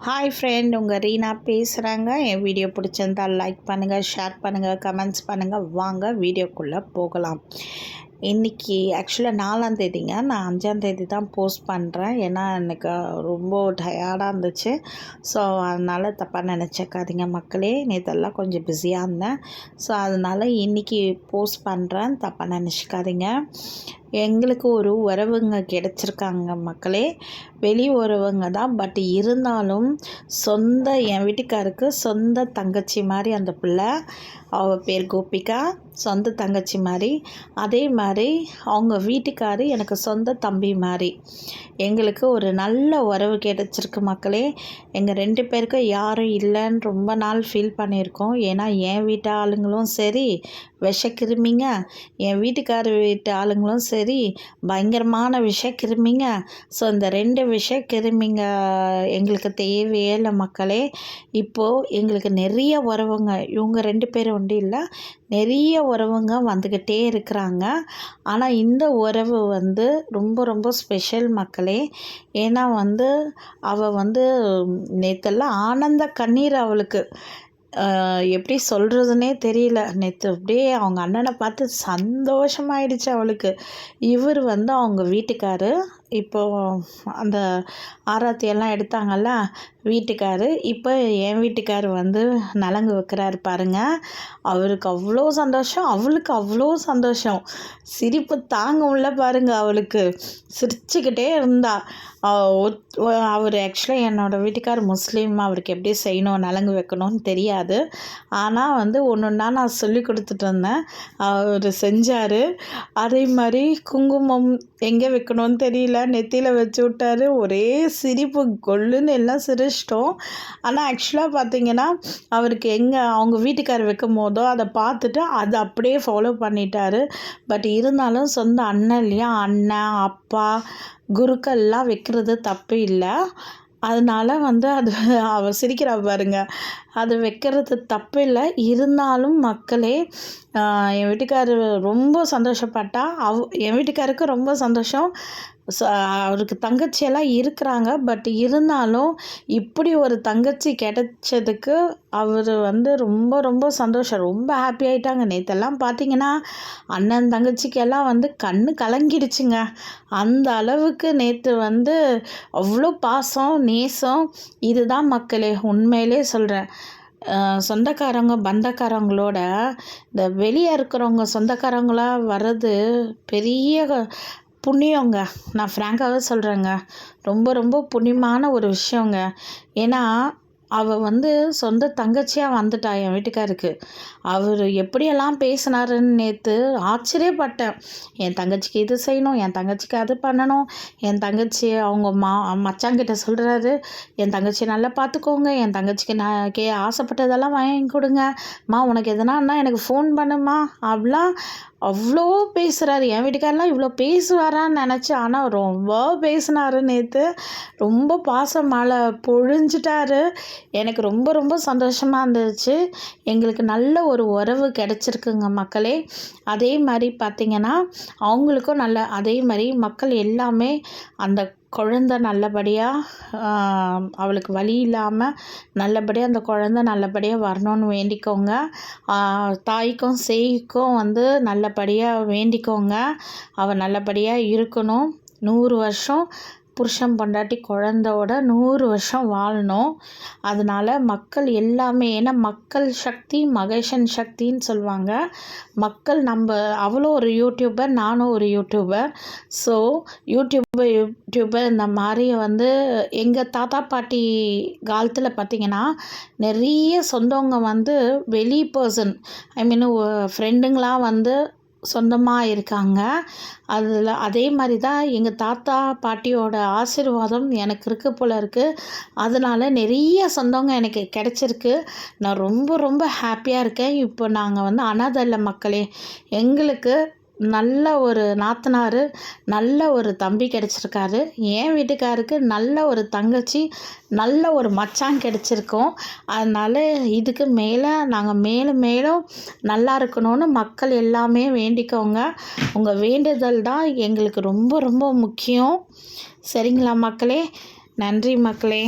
Hi friend, உங்கள் ரீனா பேசுகிறாங்க. என் video பிடிச்சிருந்தால் லைக் பண்ணுங்கள், ஷேர் பண்ணுங்கள், கமெண்ட்ஸ் பண்ணுங்கள். வாங்க வீடியோக்குள்ளே போகலாம். இன்றைக்கி ஆக்சுவலாக 4ஆம் தேதிங்க. நான் 5ஆம் தேதி தான் போஸ்ட் பண்ணுறேன். ஏன்னா எனக்கு ரொம்ப டயர்டாக இருந்துச்சு. ஸோ அதனால் தப்பாக நினச்சிக்காதீங்க மக்களே. நேற்றெல்லாம் கொஞ்சம் பிஸியாக இருந்தேன். ஸோ அதனால் இன்றைக்கி போஸ்ட் பண்ணுறேன், தப்பாக நினச்சிக்காதீங்க. எங்களுக்கு ஒரு உறவுங்க கிடச்சிருக்காங்க மக்களே. வெளி உறவுங்க தான், பட் இருந்தாலும் என் வீட்டுக்காருக்கு சொந்த தங்கச்சி மாதிரி அந்த பிள்ளை. அவள் பேர் கோபிகா, சொந்த தங்கச்சி மாதிரி. அதே மாதிரி அவங்க வீட்டுக்காரு எனக்கு சொந்த தம்பி மாதிரி. எங்களுக்கு ஒரு நல்ல உறவு கிடச்சிருக்கு மக்களே. எங்கள் 2 பேருக்கும் யாரும் இல்லைன்னு ரொம்ப நாள் ஃபீல் பண்ணியிருக்கோம். ஏன்னா என் வீட்டு ஆளுங்களும் சரி விஷக்கிருமிங்க, என் வீட்டுக்கார வீட்டு ஆளுங்களும் சரி பயங்கரமான விஷக்கிருமிங்க. ஸோ இந்த 2 விஷக்கிருமிங்க எங்களுக்கு தேவையே இல்லை மக்களே. இப்போது எங்களுக்கு நிறைய உறவுங்க, இவங்க 2 பேரும் ஒன்றும் இல்லை, நிறைய உறவுங்க வந்துக்கிட்டே இருக்கிறாங்க. ஆனால் இந்த உறவு ரொம்ப ரொம்ப ஸ்பெஷல் மக்களே. ஏன்னா அவள் நேற்றெல்லாம் ஆனந்த கண்ணீர் அவளுக்கு. எப்படி சொல்கிறதுனே தெரியல. நேற்று அப்படியே அவங்க அண்ணனை பார்த்து சந்தோஷமாயிடுச்சு அவளுக்கு. இவர் அவங்க வீட்டுக்காரு இப்போது அந்த ஆராத்தியெல்லாம் எடுத்தாங்கல்ல வீட்டுக்காரு, இப்போ என் வீட்டுக்கார் நலங்கு வைக்கிறாரு பாருங்கள். அவருக்கு அவ்வளோ சந்தோஷம், அவளுக்கு அவ்வளோ சந்தோஷம். சிரிப்பு தாங்க முடியல பாருங்கள். அவளுக்கு சிரிச்சுக்கிட்டே இருந்தா. அவர் ஆக்சுவலாக என்னோடய வீட்டுக்கார் முஸ்லீம். அவருக்கு எப்படி செய்யணும், நலங்கு வைக்கணும்னு தெரியாது. ஆனால் ஒன்று ஒன்றா நான் சொல்லி கொடுத்துட்டு இருந்தேன். அவர் செஞ்சார். அதே மாதிரி குங்குமம் எங்கே வைக்கணும்னு தெரியல, நெத்தியில் வச்சு விட்டார். ஒரே சிரிப்பு, கொல்லுன்னு எல்லாம் சிரிச்சிட்டோம். ஆனால் ஆக்சுவலாக பார்த்திங்கன்னா அவருக்கு அவங்க வீட்டுக்கார் வைக்கும் போதோ அதை பார்த்துட்டு அதை அப்படியே ஃபாலோ பண்ணிட்டார். பட் இருந்தாலும் சொந்த அண்ணன் இல்லையா, அண்ணன் அப்பா குருக்கள்லாம் வைக்கிறது தப்பு இல்லை. அதனால் அது அவள் சிரிக்கிறா பாருங்க. அது வைக்கிறது தப்பு இல்லை. இருந்தாலும் மக்களே, என் வீட்டுக்காரர் ரொம்ப சந்தோஷப்பட்டா. என் வீட்டுக்காருக்கு ரொம்ப சந்தோஷம். அவருக்கு தங்கச்சியெல்லாம் இருக்கிறாங்க. பட் இருந்தாலும் இப்படி ஒரு தங்கச்சி கிடைச்சதுக்கு அவர் ரொம்ப ரொம்ப சந்தோஷம், ரொம்ப ஹாப்பி ஆகிட்டாங்க. நேற்றெல்லாம் பார்த்திங்கன்னா அண்ணன் தங்கச்சிக்கெல்லாம் கண்ணு கலங்கிடுச்சுங்க. அந்த அளவுக்கு நேற்று அவ்வளோ பாசம் நேசம். இதுதான் மக்களே, உண்மையிலே சொல்கிறேன். சொந்தக்காரங்க பந்தக்காரங்களோட இந்த வெளியே இருக்கிறவங்க சொந்தக்காரங்களாக வர்றது பெரிய புண்ணியங்க. நான் ஃப்ராங்காகவே சொல்கிறேங்க, ரொம்ப ரொம்ப புண்ணியமான ஒரு விஷயங்க. ஏன்னா அவள் சொந்த தங்கச்சியாக வந்துட்டா என் வீட்டுக்காருக்கு. அவர் எப்படியெல்லாம் பேசினாருன்னு நேற்று ஆச்சரியப்பட்டேன். என் தங்கச்சிக்கு இது செய்யணும், என் தங்கச்சிக்கு அது பண்ணணும், என் தங்கச்சி அவங்க மச்சாங்கிட்ட சொல்கிறாரு, என் தங்கச்சி நல்லா பார்த்துக்கோங்க, என் தங்கச்சிக்கு நான் ஆசைப்பட்டதெல்லாம் வாங்கி கொடுங்க, உனக்கு எதனான்னா எனக்கு ஃபோன் பண்ணுமா அப்படிலாம் அவ்வளோ பேசுகிறாரு. என் வீட்டுக்காரெலாம் இவ்வளோ பேசுவாரான்னு நினச்சேன். ஆனால் ரொம்ப பேசினார் நேற்று. ரொம்ப பாசம் மழை பொழிஞ்சிட்டாரு. எனக்கு ரொம்ப ரொம்ப சந்தோஷமாக இருந்துச்சு. எங்களுக்கு நல்ல ஒரு உறவு கிடச்சிருக்குங்க மக்களே. அதே மாதிரி பார்த்திங்கன்னா அவங்களுக்கும் அதே மாதிரி மக்கள் எல்லாமே அந்த குழந்த நல்லபடியாக அவளுக்கு வலி இல்லாமல் நல்லபடியாக அந்த குழந்த நல்லபடியாக வரணும்னு வேண்டிக்கோங்க. தாய்க்கும் சேய்க்கும் நல்லபடியாக வேண்டிக்கோங்க. அவள் நல்லபடியாக இருக்கணும். 100 வருஷம் புருஷன் பொண்டாட்டி குழந்தையோட 100 வருஷம் வாழணும். அதனால் மக்கள் எல்லாமே, ஏன்னா மக்கள் சக்தி மகேஷன் சக்தின்னு சொல்லுவாங்க. மக்கள் அவ்வளோ ஒரு யூடியூபர், நானும் ஒரு யூடியூபர். ஸோ யூடியூபர் இந்த மாதிரி எங்கள் தாத்தா பாட்டி காலத்தில் பார்த்திங்கன்னா நிறைய சொந்தவங்க வெளி பர்சன், ஐ மீன் ஃப்ரெண்டுங்களாம் சொந்தமாக இருக்காங்க. அதே மாதிரி தான் எங்கள் தாத்தா பாட்டியோட ஆசீர்வாதம் எனக்கு இருக்குது போல இருக்குது. அதனால் நிறைய சொந்தங்க எனக்கு கிடச்சிருக்கு. நான் ரொம்ப ரொம்ப ஹாப்பியாக இருக்கேன். இப்போ நாங்கள் அனாதை இல்லை மக்களே. எங்களுக்கு நல்ல ஒரு நாத்தனார், நல்ல ஒரு தம்பி கிடச்சிருக்காரு. என் வீட்டுக்காருக்கு நல்ல ஒரு தங்கச்சி, நல்ல ஒரு மச்சான் கிடச்சிருக்கோம். அதனால் இதுக்கு மேலே நாங்கள் மேலும் மேலும் நல்லா இருக்கணும்னு மக்கள் எல்லாமே வேண்டிக்கோங்க. உங்கள் வேண்டுதல் தான் எங்களுக்கு ரொம்ப ரொம்ப முக்கியம். சரிங்களா மக்களே? நன்றி மக்களே.